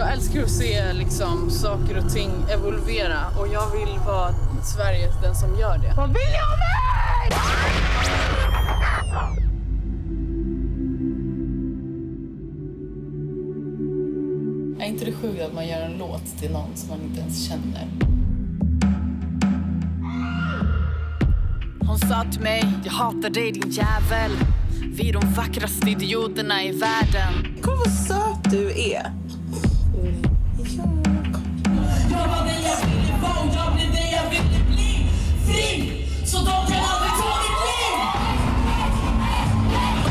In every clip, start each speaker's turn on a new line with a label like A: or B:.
A: Jag älskar att se liksom saker och ting evolvera. Och jag vill vara Sverige den som gör det. Vad vill jag med? Är inte det sjukt att man gör en låt till någon som man inte ens känner?
B: Hon sa till mig, jag hatar dig din jävel. Vi är de vackraste idioterna i världen.
A: Kolla vad söt du är.
C: Jag var den jag ville vara och jag blev den jag ville bli. Fri, så de kan aldrig ta ditt liv.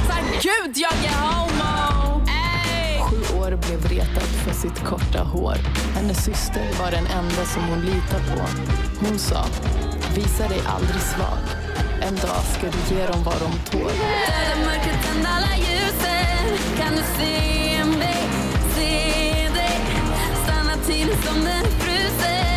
B: Tack Gud, jag är homo. Ey.
A: 7 år blev retad för sitt korta hår. Hennes syster var den enda som hon litade på. Hon sa, visa dig aldrig svag. En dag ska du ge dem vad de tål.
B: Döda mörkret, tänd alla ljusen. Kan du se mig, se dig. Stanna till som den frusen.